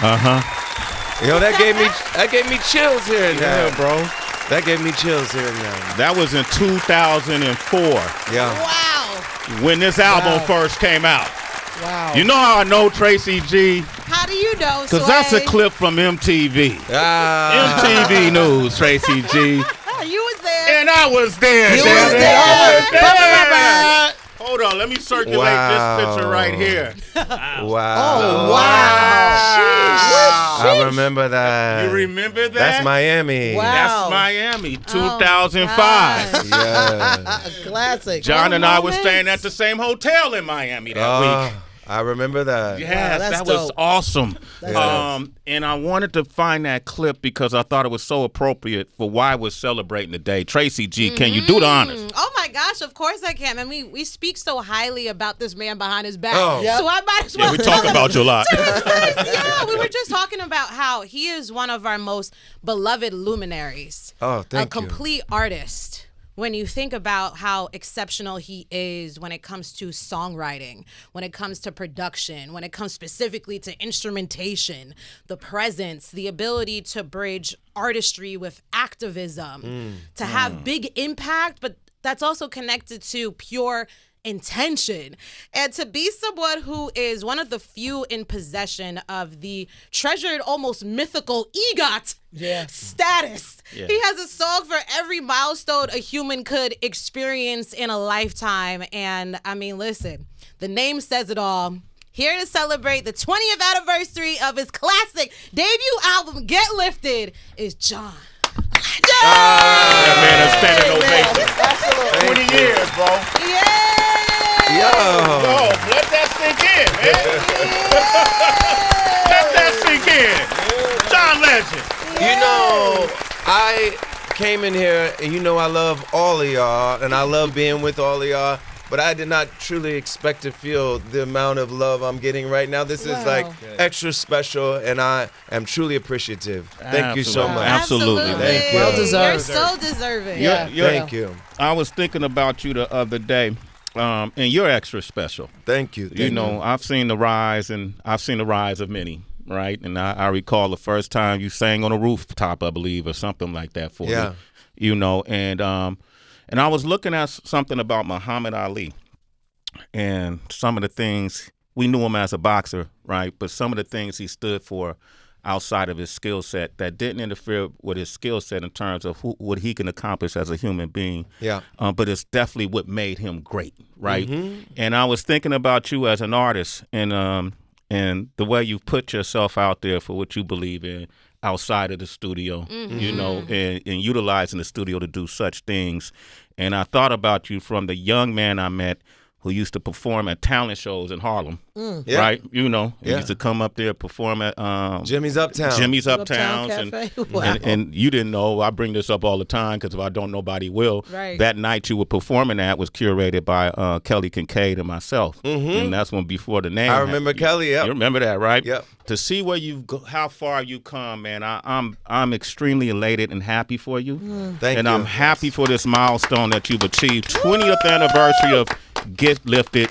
Yo, that gave me chills here and there. Yeah, bro. That gave me chills here and there. That was in 2004. Yeah. Wow. When this album first came out. Wow. You know how I know Tracy G? How do you know, Because that's a clip from MTV. MTV News, Tracy G. You was there. And I was there. You was there. Hold on, let me circulate this picture right here. Wow. Oh, wow. I remember that. You remember that? That's Miami. Wow. That's Miami, 2005. Yeah. Classic. John and I were Moments. staying at the same hotel in Miami that week. I remember that. Yes, that's that was dope. awesome. That's And I wanted to find that clip because I thought it was so appropriate for why we're celebrating today. Tracy G, can you do the honors? Oh my gosh, of course I can. I mean, we speak so highly about this man behind his back. Oh. So I might as well. Yeah, we talk about you a lot. Yeah, we were just talking about how he is one of our most beloved luminaries. Oh, thank you. A complete artist. When you think about how exceptional he is when it comes to songwriting, when it comes to production, when it comes specifically to instrumentation, the presence, the ability to bridge artistry with activism, to have big impact, but that's also connected to pure intention. And to be someone who is one of the few in possession of the treasured, almost mythical EGOT status. Yeah. He has a song for every milestone a human could experience in a lifetime. And I mean, listen, the name says it all. Here to celebrate the 20th anniversary of his classic debut album, Get Lifted, is John. That man is standing ovation. Absolutely. 20 years, bro. Yo. Yo, let that sink in, man. Let that sink in. John Legend. You know, I came in here, and you know I love all of y'all, and I love being with all of y'all, but I did not truly expect to feel the amount of love I'm getting right now. This is like extra special, and I am truly appreciative. Thank you so much. Absolutely. Thank you. Well deserved. You're so deserving. Thank you. I was thinking about you the other day, and you're extra special. Thank you. You know, I've seen the rise, and I've seen the rise of many, right? And I recall the first time you sang on a rooftop, I believe, or something like that for me. You know, and I was looking at something about Muhammad Ali and some of the things, we knew him as a boxer, right? But some of the things he stood for outside of his skill set that didn't interfere with his skill set in terms of what he can accomplish as a human being. Yeah. But it's definitely what made him great, right? And I was thinking about you as an artist and the way you put yourself out there for what you believe in outside of the studio, you know, and utilizing the studio to do such things. And I thought about you from the young man I met who used to perform at talent shows in Harlem, right? You know, he used to come up there, perform at Jimmy's Uptown. Cafe. And you didn't know, I bring this up all the time because if I don't, nobody will. Right. That night you were performing at was curated by Kelly Kincaid and myself. And that's when before the name. I remember Kelly, You remember that, right? Yep. To see where how far you come, man, I'm extremely elated and happy for you. Thank you. And I'm happy for this milestone that you've achieved. 20th anniversary of Get Lifted.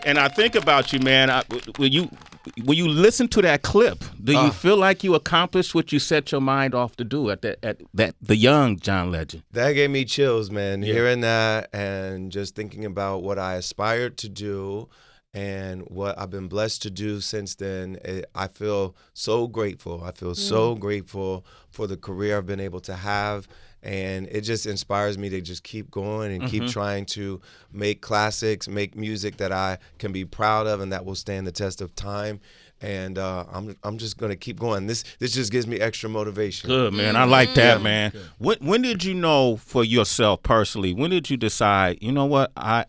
And I think about you, man. When you listen to that clip, do you feel like you accomplished what you set your mind off to do at the young John Legend? That gave me chills, man. Hearing that and just thinking about what I aspired to do and what I've been blessed to do since then. I feel so grateful. I feel so grateful for the career I've been able to have. And it just inspires me to just keep going and keep trying to make classics, make music that I can be proud of and that will stand the test of time. And I'm just gonna keep going. This just gives me extra motivation. Good, man. I like that, man. When did you know for yourself personally? When did you decide? You know what? I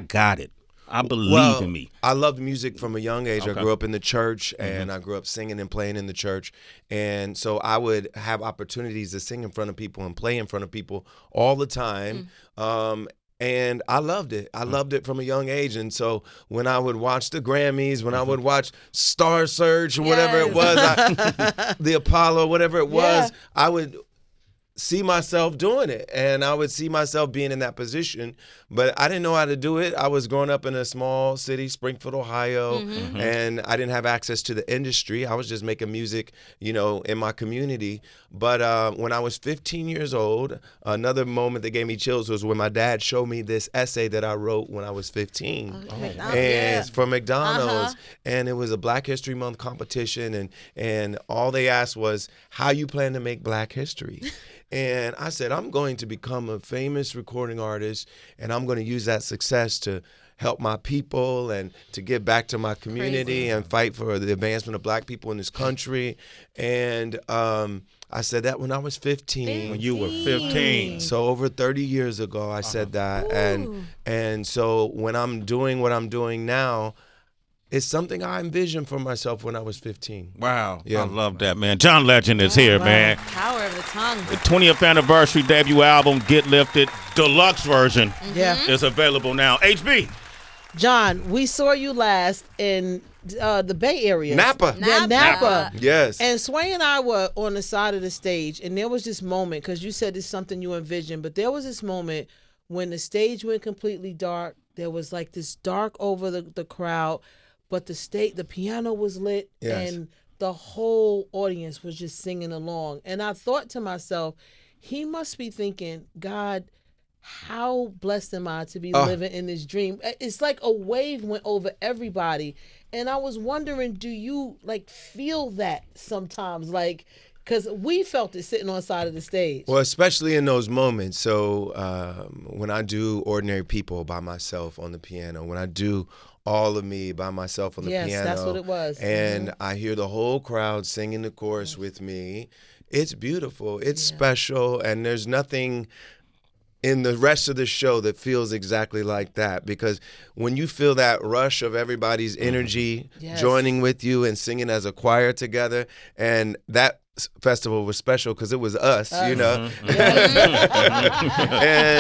got it. I believe in me. I loved music from a young age. Okay. I grew up in the church, and I grew up singing and playing in the church. And so I would have opportunities to sing in front of people and play in front of people all the time. And I loved it. I loved it from a young age. And so when I would watch the Grammys, when I would watch Star Search or whatever it was, the Apollo, whatever it was, I would see myself doing it, and I would see myself being in that position, but I didn't know how to do it. I was growing up in a small city, Springfield, Ohio, and I didn't have access to the industry. I was just making music, in my community. But when I was 15 years old, another moment that gave me chills was when my dad showed me this essay that I wrote when I was 15. And it's from McDonald's, and it was a Black History Month competition, and all they asked was, how you plan to make Black history? And I said, I'm going to become a famous recording artist, and I'm going to use that success to help my people and to give back to my community and fight for the advancement of Black people in this country. And I said that when I was 15. When you were 15. So over 30 years ago, I said that. And so when I'm doing what I'm doing now, it's something I envisioned for myself when I was 15. Wow. Yeah. I love that, man. John Legend is here, man. Power of the tongue. The 20th anniversary debut album, Get Lifted, deluxe version is available now. HB. John, we saw you last in the Bay Area. Napa. Yeah, Napa. Yes. And Sway and I were on the side of the stage, and there was this moment, because you said it's something you envisioned, but there was this moment when the stage went completely dark. There was like this dark over the crowd. But the piano was lit, and the whole audience was just singing along. And I thought to myself, he must be thinking, God, how blessed am I to be living in this dream? It's like a wave went over everybody. And I was wondering, do you feel that sometimes? Because we felt it sitting on the side of the stage. Well, especially in those moments. So when I do Ordinary People by myself on the piano, when I do All of Me by myself on the piano. Yes, that's what it was. And I hear the whole crowd singing the chorus with me. It's beautiful. It's special. And there's nothing in the rest of the show that feels exactly like that. Because when you feel that rush of everybody's energy joining with you and singing as a choir together, and that festival was special because it was us, and a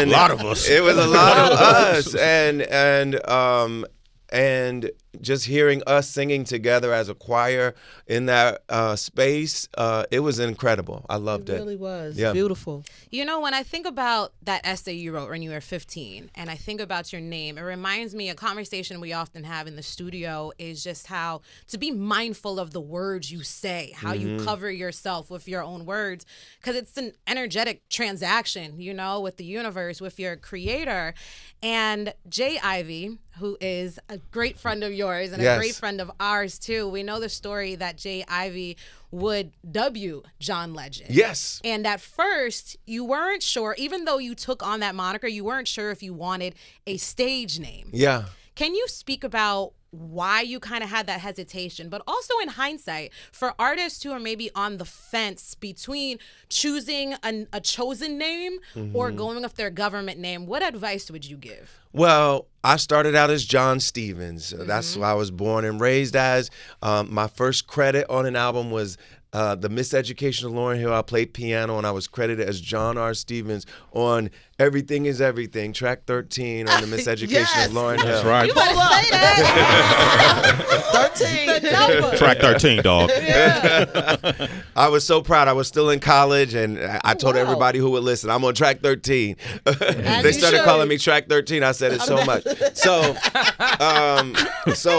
lot of us. It was a lot of us, and just hearing us singing together as a choir in that space, it was incredible. I loved it. It really was. Beautiful. When I think about that essay you wrote when you were 15, and I think about your name, it reminds me, a conversation we often have in the studio is just how to be mindful of the words you say, how you cover yourself with your own words, because it's an energetic transaction, with the universe, with your creator. And Jay Ivy, who is a great friend of yours and a great friend of ours too. We know the story that Jay Ivy would dub you John Legend. Yes. And at first, you weren't sure, even though you took on that moniker, you weren't sure if you wanted a stage name. Yeah. Can you speak about why you kind of had that hesitation, but also in hindsight, for artists who are maybe on the fence between choosing a chosen name or going with their government name, what advice would you give? Well, I started out as John Stevens. That's who I was born and raised as. My first credit on an album was The Miseducation of Lauryn Hill. I played piano, and I was credited as John R. Stevens on Everything is Everything, track 13 on The Miseducation of Lauryn Hill. That's right. You better say that. 13. The number. Track 13, dog. I was so proud. I was still in college, and I told everybody who would listen, I'm on track 13. They started calling me track 13. I said it so much. So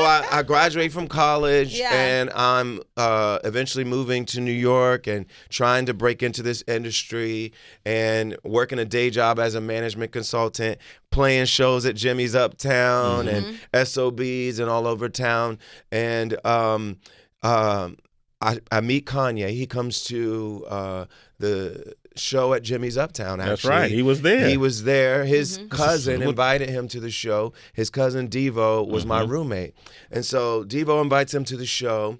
I graduated from college, and I'm eventually moving to New York and trying to break into this industry and working a day job as a management consultant, playing shows at Jimmy's Uptown and SOBs and all over town. And I meet Kanye. He comes to the show at Jimmy's Uptown, actually. That's right. He was there. He was there. His cousin invited him to the show. His cousin Devo was my roommate. And so Devo invites him to the show.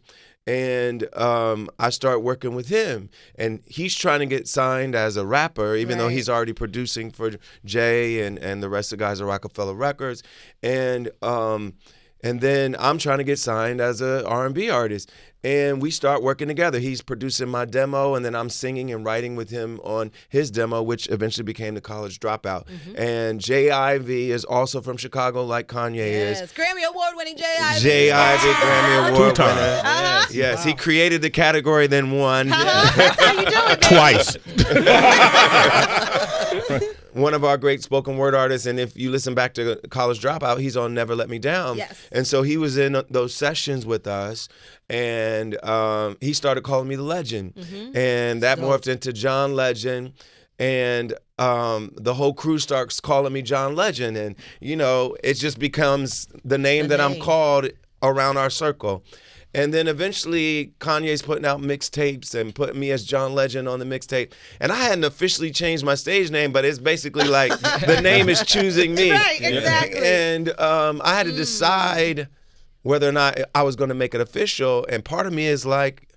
And I start working with him, and he's trying to get signed as a rapper, even though he's already producing for Jay and the rest of the guys at Rockefeller Records. And And then I'm trying to get signed as a R&B artist. And we start working together. He's producing my demo, and then I'm singing and writing with him on his demo, which eventually became The College Dropout. And J.I.V. is also from Chicago, like Kanye is. Yes, Grammy Award-winning J.I.V. J.I.V. Grammy Award winner. Uh-huh. Yes, he created the category, then won. That's how you do it, baby. Twice. One of our great spoken word artists, and if you listen back to College Dropout, he's on Never Let Me Down. Yes. And so he was in those sessions with us, and he started calling me the Legend. And that morphed into John Legend, and the whole crew starts calling me John Legend, and it just becomes the name that I'm called around our circle. And then eventually Kanye's putting out mixtapes and putting me as John Legend on the mixtape. And I hadn't officially changed my stage name, but it's basically like the name is choosing me. Right, exactly. And I had to decide whether or not I was going to make it official. And part of me is like,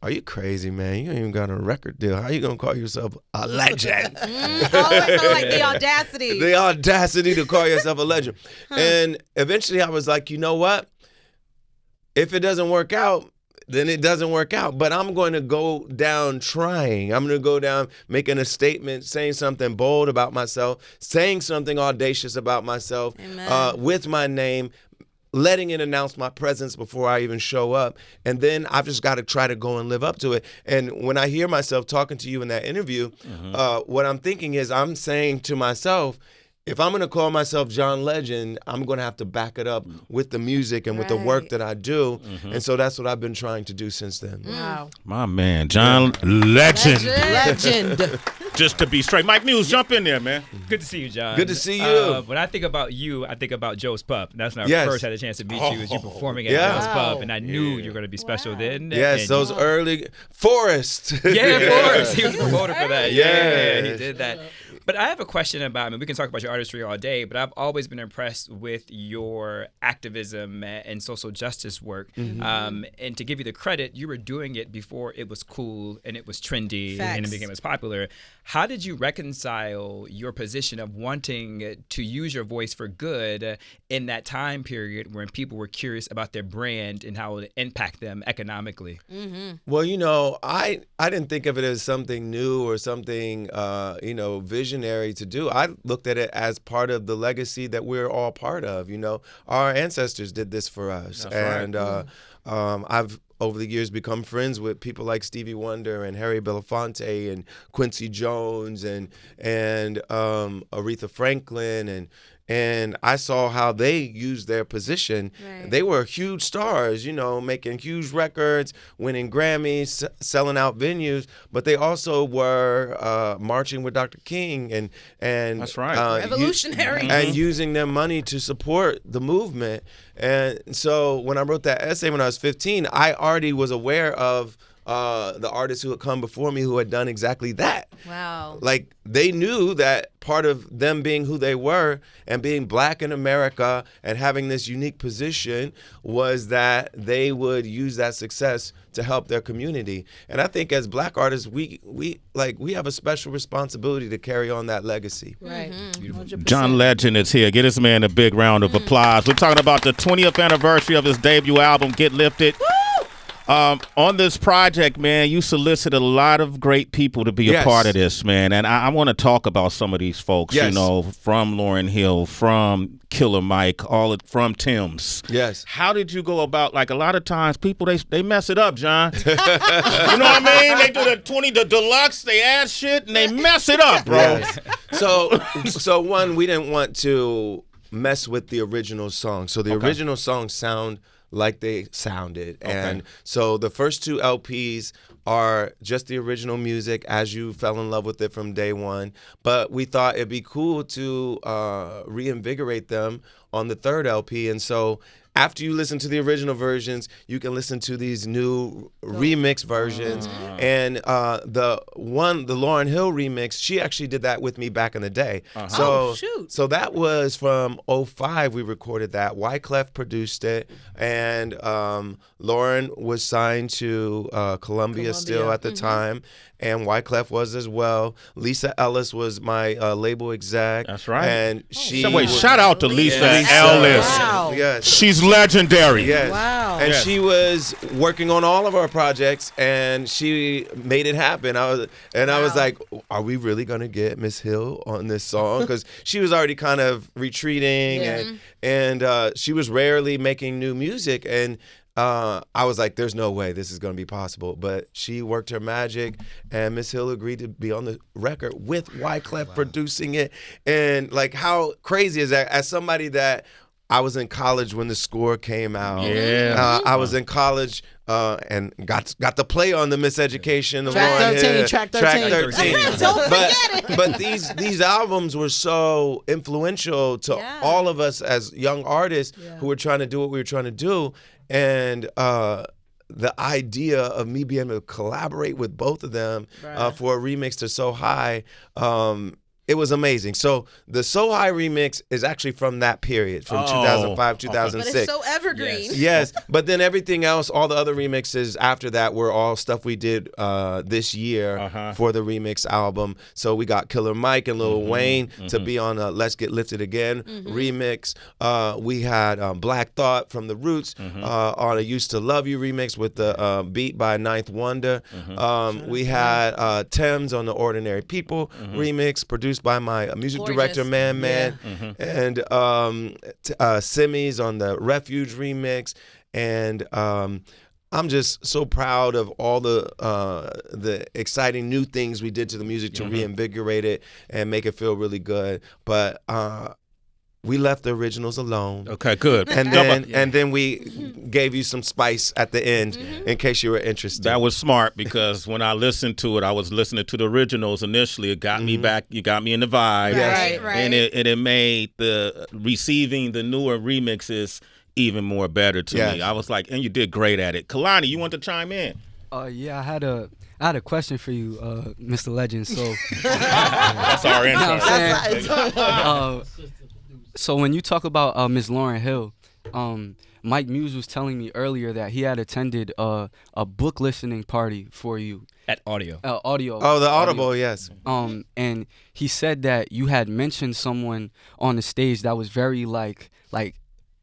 are you crazy, man? You ain't even got a record deal. How you going to call yourself a legend? Like the audacity. The audacity to call yourself a legend. And eventually I was like, you know what? If it doesn't work out, then it doesn't work out. But I'm going to go down trying. I'm going to go down making a statement, saying something bold about myself, saying something audacious about myself with my name, letting it announce my presence before I even show up. And then I've just got to try to go and live up to it. And when I hear myself talking to you in that interview, what I'm thinking is I'm saying to myself, if I'm going to call myself John Legend, I'm going to have to back it up with the music and with the work that I do. And so that's what I've been trying to do since then. Wow. My man, John Legend. Legend. Just to be straight. Mike Muse, jump in there, man. Good to see you, John. Good to see you. When I think about you, I think about Joe's Pub. That's when I Yes. first had a chance to meet you, as you performing at Yeah. Joe's Pub, and I knew you were going to be special then. Yes, and those early Forrest. Yeah, of course. He was a promoter for that. Yeah, he Yes. did that. But I have a question about, I mean, we can talk about your artistry all day, but I've always been impressed with your activism and social justice work. And to give you the credit, you were doing it before it was cool and it was trendy and it became as popular. How did you reconcile your position of wanting to use your voice for good in that time period when people were curious about their brand and how it would impact them economically? Well, I didn't think of it as something new or something, visionary to do. I looked at it as part of the legacy that we're all part of. Our ancestors did this for us. That's and I've over the years become friends with people like Stevie Wonder and Harry Belafonte and Quincy Jones and Aretha Franklin and I saw how they used their position. Right. They were huge stars, making huge records, winning Grammys, selling out venues, but they also were marching with Dr. King and That's right. Revolutionary. and using their money to support the movement. And so when I wrote that essay when I was 15, I already was aware of the artists who had come before me who had done exactly that. Wow. Like, they knew that part of them being who they were and being black in America and having this unique position was that they would use that success to help their community. And I think as black artists, we have a special responsibility to carry on that legacy. Right. 100%. John Legend is here. Get this man a big round of applause. We're talking about the 20th anniversary of his debut album, Get Lifted. On this project, man, you solicited a lot of great people to be a part of this, man. And I want to talk about some of these folks, Yes. from Lauryn Hill, from Killer Mike, from Tim's. Yes. How did you go about, like, a lot of times people, they mess it up, John. You know what I mean? They do the deluxe, they add shit, and they mess it up, bro. Yes. So one, we didn't want to mess with the original song. So the original songs sound like they sounded. And so the first two LPs are just the original music as you fell in love with it from day one. But we thought it'd be cool to reinvigorate them on the third LP. And so after you listen to the original versions, you can listen to these new remix versions. And the Lauryn Hill remix, she actually did that with me back in the day. So that was from 2005 we recorded that. Wyclef produced it. And Lauryn was signed to Columbia still at the time. And Wyclef was as well. Lisa Ellis was my label exec. That's right. And Shout out to Lisa Ellis. Wow. Yes. She's legendary. Yes. Wow. And Yes. she was working on all of our projects, and she made it happen. I was like, are we really gonna get Miss Hill on this song? Because she was already kind of retreating, and she was rarely making new music, and I was like, there's no way this is going to be possible. But she worked her magic, and Miss Hill agreed to be on the record with Wyclef producing it. And like, how crazy is that? As somebody that I was in college when the score came out. Yeah. I was in college and got to play on the Miseducation. Track 13, Track 13. Don't forget it. But these albums were so influential to all of us as young artists who were trying to do what we were trying to do. And the idea of me being able to collaborate with both of them for a remix to So High, it was amazing. So the So High remix is actually from that period, from 2005, 2006. But it's so evergreen. Yes, but then everything else, all the other remixes after that were all stuff we did this year for the remix album. So we got Killer Mike and Lil Wayne to be on Let's Get Lifted Again remix. We had Black Thought from The Roots on a Used to Love You remix with the beat by Ninth Wonder. We had Thames on the Ordinary People remix, produced by my music director, Man, and Simmy's on the Refuge remix, and I'm just so proud of all the exciting new things we did to the music to reinvigorate it and make it feel really good. But we left the originals alone. Okay, good. And then we gave you some spice at the end in case you were interested. That was smart, because when I listened to it, I was listening to the originals initially. It got me back. You got me in the vibe. Right, right. And it made the receiving the newer remixes even more better to me. I was like, and you did great at it. Kalani, you want to chime in? Yeah, I had a question for you, Mr. Legend. So That's our answer. So when you talk about Miss Lauryn Hill, Mike Muse was telling me earlier that he had attended a book listening party for you. At audio. Audio. Oh, the Audible, yes. And he said that you had mentioned someone on the stage that was very like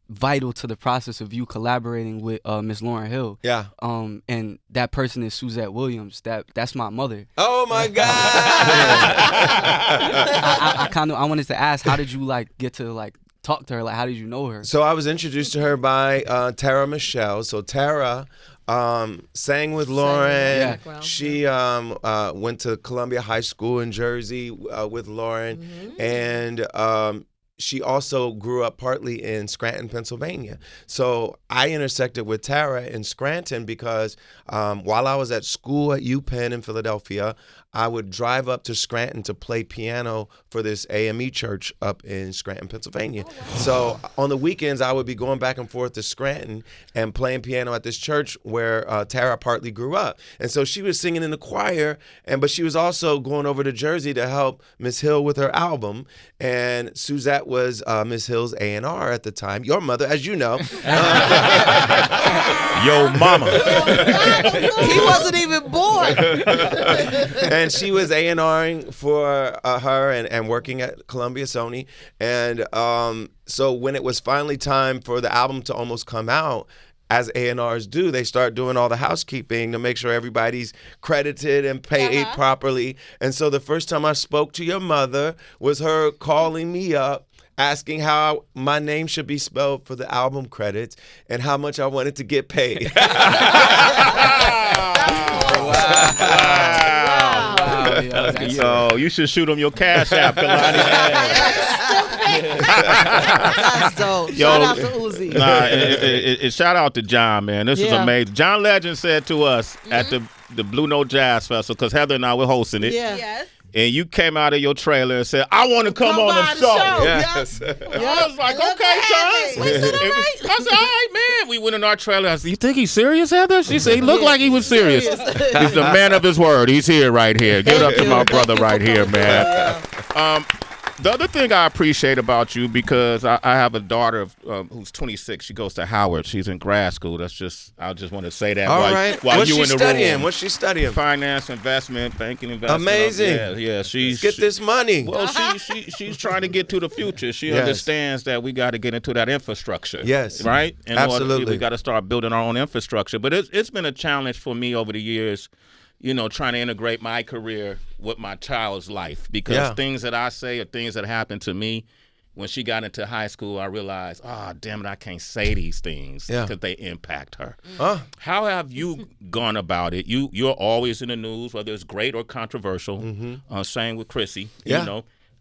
vital to the process of you collaborating with Miss Lauryn Hill. Yeah. And that person is Suzette Williams. That's my mother. Oh my God. I wanted to ask, how did you get to talk to her? How did you know her? So I was introduced to her by Tara Michelle. So Tara sang with Lauren. Yeah. She went to Columbia High School in Jersey with Lauren, and she also grew up partly in Scranton, Pennsylvania. So I intersected with Tara in Scranton because while I was at school at UPenn in Philadelphia, I would drive up to Scranton to play piano for this AME church up in Scranton, Pennsylvania. So on the weekends, I would be going back and forth to Scranton and playing piano at this church where Tara partly grew up. And so she was singing in the choir, but she was also going over to Jersey to help Miss Hill with her album. And Suzette was Miss Hill's A&R at the time. Your mother, as you know. Yo, mama. He wasn't even born. And she was A&Ring for her and working at Columbia Sony. And so when it was finally time for the album to almost come out, as A&Rs do, they start doing all the housekeeping to make sure everybody's credited and paid properly. And so the first time I spoke to your mother was her calling me up, asking how my name should be spelled for the album credits and how much I wanted to get paid. So you should shoot him your Cash App, Kalani. That's dope. Shout out to Uzi. Shout out to John, man. This is amazing. John Legend said to us at the Blue Note Jazz Festival, because Heather and I were hosting it. Yeah. Yes. And you came out of your trailer and said, I want to come on the show. Yes. I was like, okay, son. I said, all right, man. We went in our trailer. I said, you think he's serious, Heather? She said, he looked like he was serious. He's the man of his word. He's here right here. Give it up to my brother right here, man. The other thing I appreciate about you, because I have a daughter who's 26. She goes to Howard. She's in grad school. I just want to say that. All right. While What's you she in the studying? room. What's she studying? Finance, investment, banking, investment. Amazing. Yeah. Let's get this money. Well, she's trying to get to the future. She Yes. understands that we got to get into that infrastructure. Yes. Right? Absolutely. We got to start building our own infrastructure. But it's been a challenge for me over the years, trying to integrate my career with my child's life, because things that I say are things that happen to me. When she got into high school, I realized, damn it, I can't say these things because they impact her. How have you gone about it? You're always in the news, whether it's great or controversial. Same with Chrissy.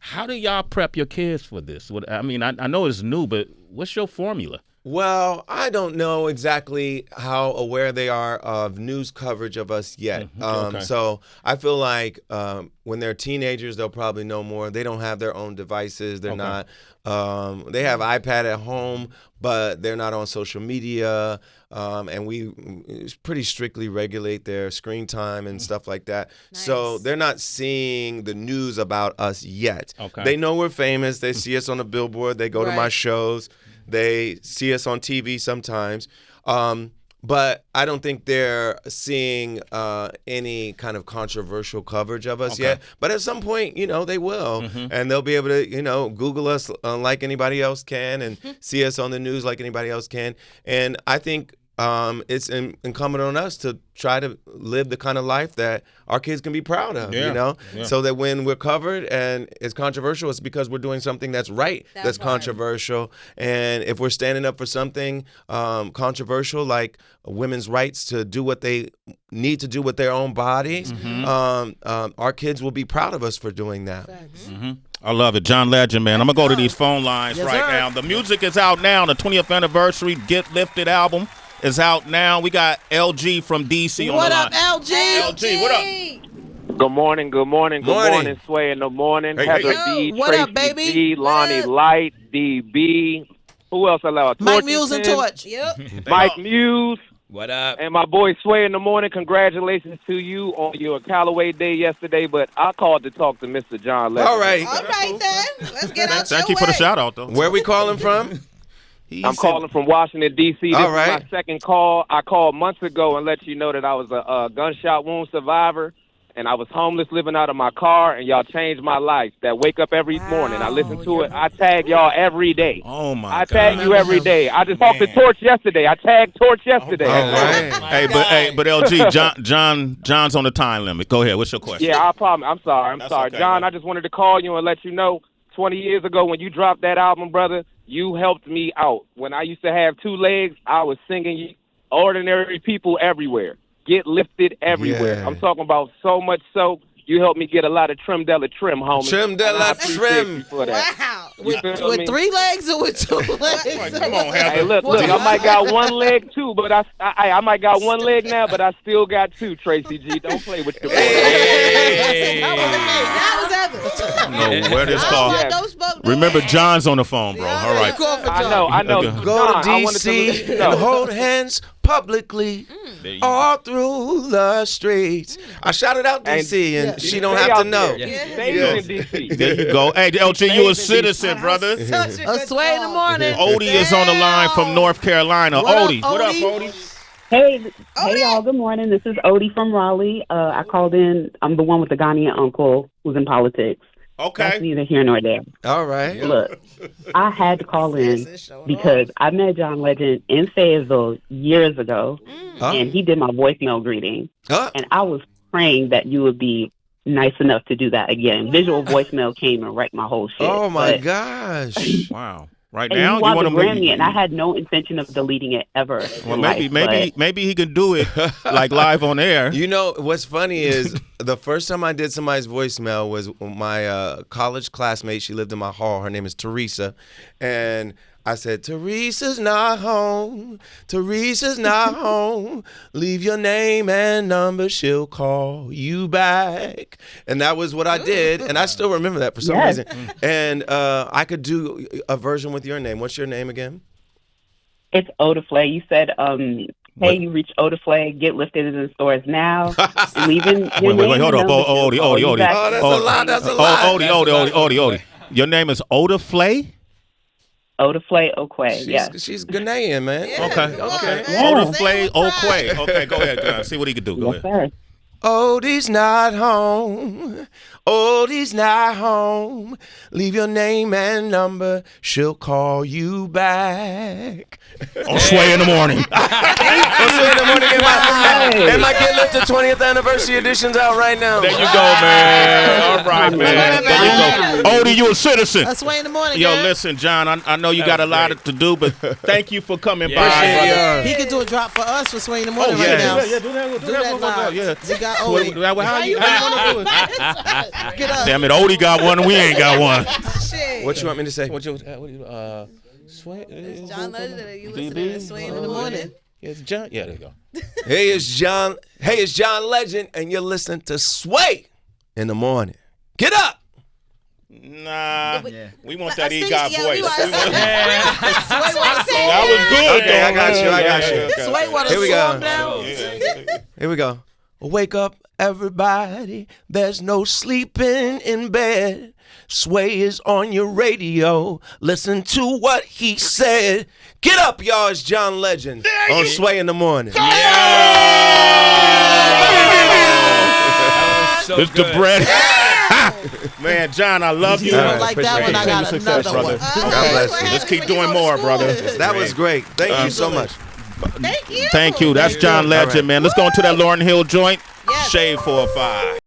How do y'all prep your kids for this? I mean, I know it's new, but what's your formula? Well, I don't know exactly how aware they are of news coverage of us yet. So I feel like when they're teenagers, they'll probably know more. They don't have their own devices. They're not. They have iPad at home, but they're not on social media. And we pretty strictly regulate their screen time and stuff like that. Nice. So they're not seeing the news about us yet. Okay. They know we're famous. They see us on the billboard. They go to my shows. They see us on TV sometimes. But I don't think they're seeing any kind of controversial coverage of us yet. But at some point, they will. And they'll be able to, Google us like anybody else can and see us on the news like anybody else can. And I think it's incumbent on us to try to live the kind of life that our kids can be proud of, so that when we're covered and it's controversial, it's because we're doing something that's right, that's controversial. And if we're standing up for something controversial, like women's rights to do what they need to do with their own bodies, our kids will be proud of us for doing that. I love it. John Legend, man. I'm going to go to these phone lines now. The music is out now. The 20th anniversary Get Lifted album is out now. We got LG from DC on the line. What up, LG? LG, what up? Good morning, good morning, good morning, Sway in the morning. Heather B, What Tracy up, baby? G, Lonnie Light, DB. Who else allowed? Mike Muse and Torch. Mike Muse. What up? And my boy Sway in the morning. Congratulations to you on your Callaway Day yesterday. But I called to talk to Mr. John Legend. All right. All right, then. Let's get out Thank you for the shout out, though. Where we calling from? I'm calling from Washington, D.C. This is my second call. I called months ago and let you know that I was a gunshot wound survivor, and I was homeless living out of my car, and y'all changed my life. That wake up every morning. I listen to it. I tag y'all every day. Oh, my I tag you every day. I just talked to Torch yesterday. I tagged Torch yesterday. All right. But LG, John's on the time limit. Go ahead. What's your question? Yeah, I promise. I'm sorry. I'm sorry. Okay, John, man. I just wanted to call you and let you know 20 years ago when you dropped that album, brother, you helped me out. When I used to have two legs, I was singing Ordinary People Everywhere. Get Lifted Everywhere. Yeah. I'm talking about so much so you helped me get a lot of trim, homie. Trim de la trim. You for that. Wow. With 3 legs or with 2 legs? Come on, Heather. Hey, look, I might got one leg too, but I might got one leg now, but I still got 2, Tracy G. Don't play with your Where this call? Remember, John's on the phone, bro. All right. I know. Go John, to DC and hold hands publicly all through the streets. I shouted out DC, and she don't have to know. Stay in DC. There you go. Hey, LG, you a citizen, brother. A Sway in the morning. Odie is on the line from North Carolina. Odie. What up, Odie? Hey, y'all. Good morning. This is Odie from Raleigh. I called in. I'm the one with the Ghanaian uncle who's in politics. Okay. That's neither here nor there. All right. Look, I had to call in because I met John Legend in Fayetteville years ago, and he did my voicemail greeting. And I was praying that you would be nice enough to do that again. Visual voicemail came and wrecked my whole shit. Oh, my gosh. Wow. Right and now, you want to the Grammy, and I had no intention of deleting it ever. Well, maybe he can do it like live on air. You know what's funny is the first time I did somebody's voicemail was my college classmate. She lived in my hall. Her name is Teresa, and I said, Teresa's not home. Teresa's not home. Leave your name and number. She'll call you back. And that was what I did. And I still remember that for some reason. And I could do a version with your name. What's your name again? It's Odaflay. You said, hey, you reached Odaflay. Get Lifted in the stores now. Leaving. Wait, hold up. Odie. Oh, that's a lot. That's a lot. Odie. Your name is Oda Flay? Odaflay Okwe, yes. She's Ghanaian, man. Yeah, Okay. Yeah. Oda Flay Okwe. Okay, go ahead. See what he can do. Go Yes, ahead. sir. Odie's not home. Odie's not home. Leave your name and number. She'll call you back. On Sway in the morning. On Sway in the morning. And my Get Lifted 20th anniversary edition's out right now. There you go, man. All right, man. There you go. Odie, you a citizen. That's Sway in the morning. Yo, girl. listen, John, I know you got a lot to do, but thank you for coming by. Yeah. He could do a drop for us for Sway in the morning Oh, yeah. right now. Yeah, do that live. Yeah. We got Odie. How you want to do it? Get us. Damn it, Odie got one and we ain't got one. Shit. What you want me to say? Sway? It's John Legend. You DB? listen to Sway in the morning. It's John. Yeah, there you go. Hey, it's John Legend, and you're listening to Sway in the morning. Get up! Nah, Yeah. we want that I EGOT think- voice. we want- That was good. Okay, I got you. Okay. Sway want to Here we slow go. down. Here we go. Wake up, everybody. There's no sleeping in bed. Sway is on your radio. Listen to what he said. Get up, y'all. It's John Legend on Sway in the morning. So It's the good. bread. Man, John, I love you. You don't right, like that one? I got Success, another brother. one. God bless you. Let's keep doing more, brother. That was great. Thank you so much. Thank you. Thank you. That's John Legend, All right. man. Let's go into that Lauryn Hill joint. Yes. Shave 4 or 5.